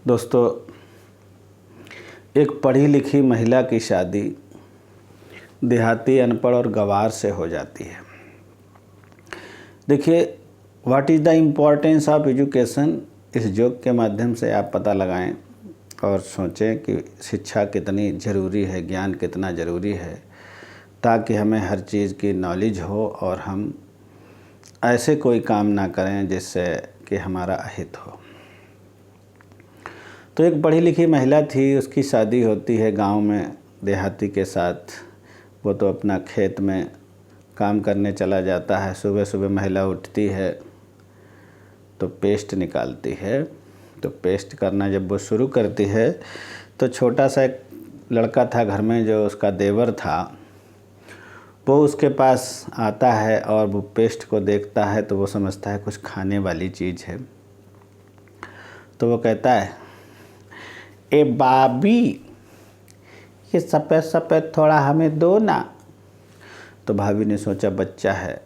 दोस्तों, एक पढ़ी लिखी महिला की शादी देहाती अनपढ़ और गंवार से हो जाती है। देखिए, what is the importance of education, इस जोक के माध्यम से आप पता लगाएं और सोचें कि शिक्षा कितनी ज़रूरी है, ज्ञान कितना ज़रूरी है, ताकि हमें हर चीज़ की नॉलेज हो और हम ऐसे कोई काम ना करें जिससे कि हमारा अहित हो। तो एक पढ़ी लिखी महिला थी, उसकी शादी होती है गांव में देहाती के साथ। वो तो अपना खेत में काम करने चला जाता है। सुबह सुबह महिला उठती है तो पेस्ट निकालती है। तो पेस्ट करना जब वो शुरू करती है तो छोटा सा एक लड़का था घर में, जो उसका देवर था, वो उसके पास आता है और वो पेस्ट को देखता है तो वो समझता है कुछ खाने वाली चीज़ है। तो वो कहता है, ए बाबी, ये सफ़ेद सफ़ेद थोड़ा हमें दो ना। तो भाभी ने सोचा बच्चा है,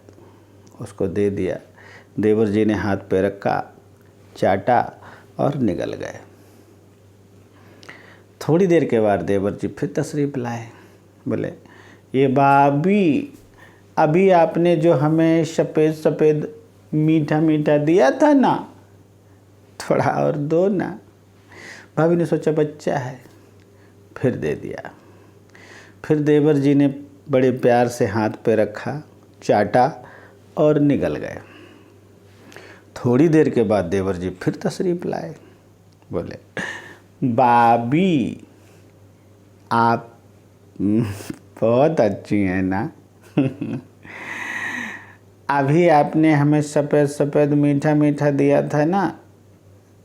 उसको दे दिया। देवर जी ने हाथ पे रखा, चाटा और निकल गए। थोड़ी देर के बाद देवर जी फिर तशरीफ़ लाए। बोले, ये भाभी, अभी आपने जो हमें सफ़ेद सफ़ेद मीठा मीठा दिया था ना, थोड़ा और दो ना। भाभी ने सोचा बच्चा है, फिर दे दिया। फिर देवर जी ने बड़े प्यार से हाथ पे रखा, चाटा और निकल गए। थोड़ी देर के बाद देवर जी फिर तशरीफ़ लाए। बोले, भाभी, आप बहुत अच्छी हैं ना। अभी आपने हमें सफ़ेद सफ़ेद मीठा मीठा दिया था ना,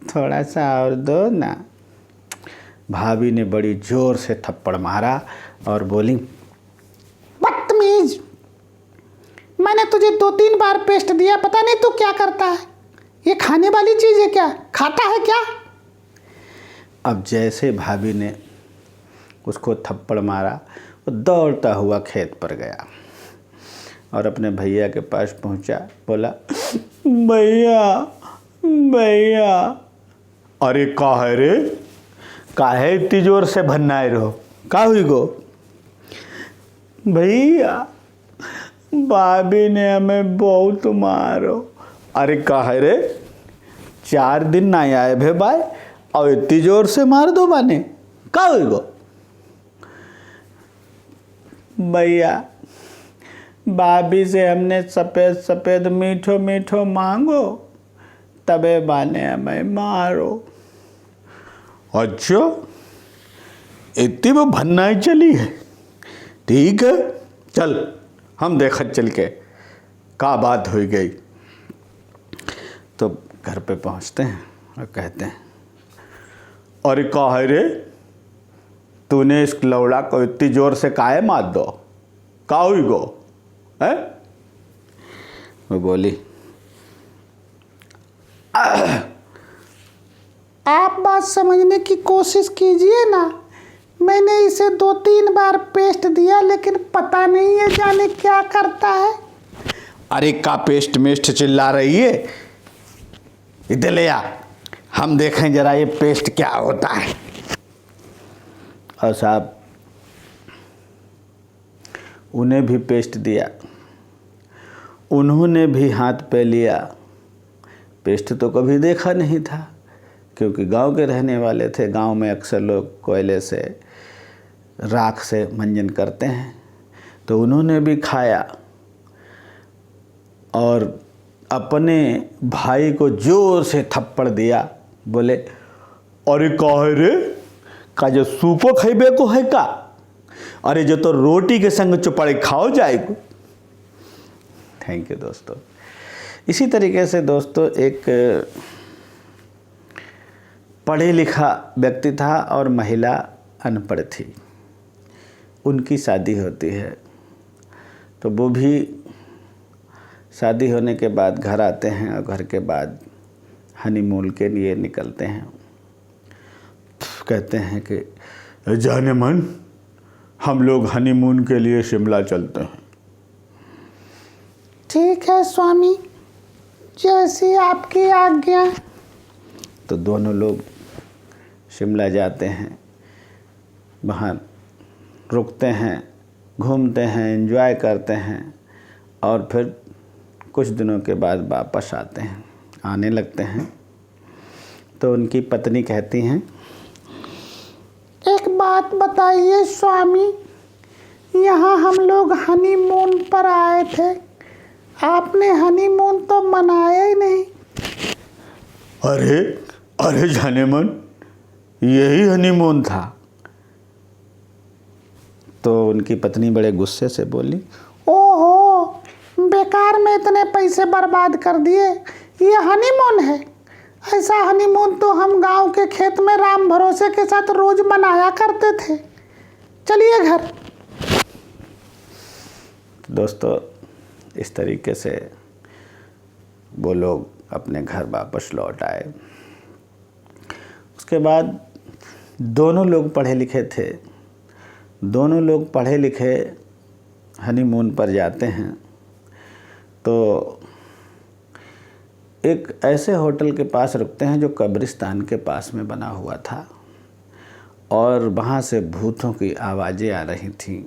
थोड़ा सा और दो ना। भाभी ने बड़ी ज़ोर से थप्पड़ मारा और बोली, बदतमीज, मैंने तुझे 2-3 बार पेस्ट दिया, पता नहीं तू क्या करता है। ये खाने वाली चीज़ है क्या? खाता है क्या? अब जैसे भाभी ने उसको थप्पड़ मारा, वो दौड़ता हुआ खेत पर गया और अपने भैया के पास पहुंचा। बोला, भैया भैया। अरे काहे रे, काहे इतनी जोर से भन्नाए रहो, का हुई गो? भैया, भाभी ने हमें बहुत मारो। अरे काहे रे, 4 दिन ना आए भे भाई, और इतनी जोर से मार दो बाने, का हुई गो? भैया, भाभी से हमने सफ़ेद सफ़ेद मीठो मीठो मांगो, तबे बाने हमें मारो। अच्छा, इतनी वो भन्नाई चली है, ठीक है, चल हम देखत चल के का बात हो गई। तो घर पे पहुंचते हैं और कहते हैं, अरे काहे रे, तूने इस लौड़ा को इतनी जोर से काहे मार दो, का हुई गो है? वो बोली, आप बात समझने की कोशिश कीजिए ना, मैंने इसे 2-3 बार पेस्ट दिया, लेकिन पता नहीं है जाने क्या करता है। अरे का पेस्ट मेस्ट चिल्ला रही है, इधर ले आ, हम देखें जरा ये पेस्ट क्या होता है। और साहब, उन्हें भी पेस्ट दिया, उन्होंने भी हाथ पे लिया। पेस्ट तो कभी देखा नहीं था, क्योंकि गांव के रहने वाले थे। गांव में अक्सर लोग कोयले से, राख से मंजन करते हैं। तो उन्होंने भी खाया और अपने भाई को जोर से थप्पड़ दिया। बोले, अरे काहे रे, का जो सूपो खैबे को है का? अरे जो तो रोटी के संग चुपड़े खाओ जाएगो। थैंक यू दोस्तों। इसी तरीके से दोस्तों, एक पढ़े लिखा व्यक्ति था और महिला अनपढ़ थी। उनकी शादी होती है, तो वो भी शादी होने के बाद घर आते हैं और घर के बाद हनीमून के लिए निकलते हैं। कहते हैं कि जाने मन, हम लोग हनीमून के लिए शिमला चलते हैं। ठीक है स्वामी, जैसी आपकी आज्ञा। तो दोनों लोग शिमला जाते हैं, वहाँ रुकते हैं, घूमते हैं, एंजॉय करते हैं और फिर कुछ दिनों के बाद वापस आने लगते हैं। तो उनकी पत्नी कहती हैं, एक बात बताइए स्वामी, यहाँ हम लोग हनीमून पर आए थे, आपने हनीमून तो मनाया ही नहीं। अरे अरे जाने मन, यही हनीमून था। तो उनकी पत्नी बड़े गुस्से से बोली, ओहो, बेकार में इतने पैसे बर्बाद कर दिए, ये हनीमून है? ऐसा हनीमून तो हम गांव के खेत में राम भरोसे के साथ रोज मनाया करते थे। चलिए घर। दोस्तों, इस तरीके से वो लोग अपने घर वापस लौट आए। उसके बाद दोनों लोग पढ़े लिखे थे, दोनों लोग पढ़े लिखे हनीमून पर जाते हैं। तो एक ऐसे होटल के पास रुकते हैं जो कब्रिस्तान के पास में बना हुआ था और वहाँ से भूतों की आवाज़ें आ रही थीं।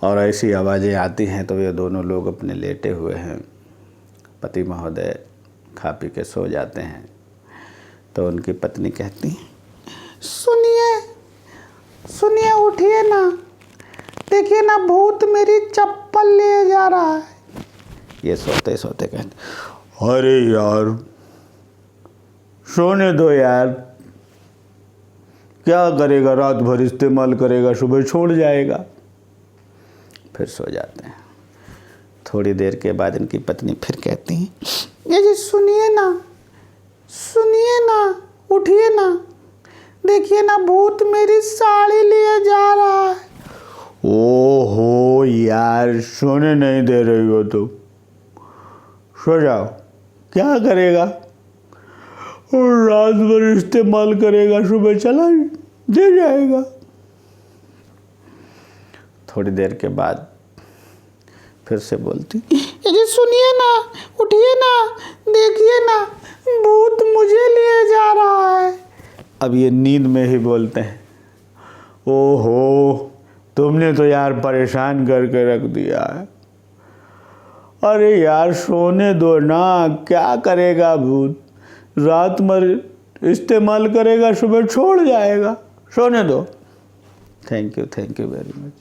और ऐसी आवाज़ें आती हैं तो ये दोनों लोग अपने लेटे हुए हैं, पति महोदय खा पी के सो जाते हैं। तो उनकी पत्नी कहती, सुनिए सुनिए, उठिए ना, देखिए ना, भूत मेरी चप्पल ले जा रहा है। ये सोते सोते कहते, अरे यार सोने दो यार, क्या करेगा, रात भर इस्तेमाल करेगा, सुबह छोड़ जाएगा। फिर सो जाते हैं। थोड़ी देर के बाद इनकी पत्नी फिर कहती हैं, ये जी सुनिए ना, उठिए ना, देखिए ना, भूत मेरी साड़ी लिए जा रहा है। ओहो यार, सोने नहीं दे रही हो तो सो जाओ, क्या करेगा, और रात भर इस्तेमाल करेगा, सुबह चला दे जाएगा। थोड़ी देर के बाद फिर से बोलती, ये सुनिए ना, उठिए ना, देखिए ना, भूत मुझे लिए जा रहा है। अब ये नींद में ही बोलते हैं, ओहो तुमने तो यार परेशान करके रख दिया है। अरे यार सोने दो ना, क्या करेगा भूत, रात भर इस्तेमाल करेगा, सुबह छोड़ जाएगा, सोने दो। Thank you very much.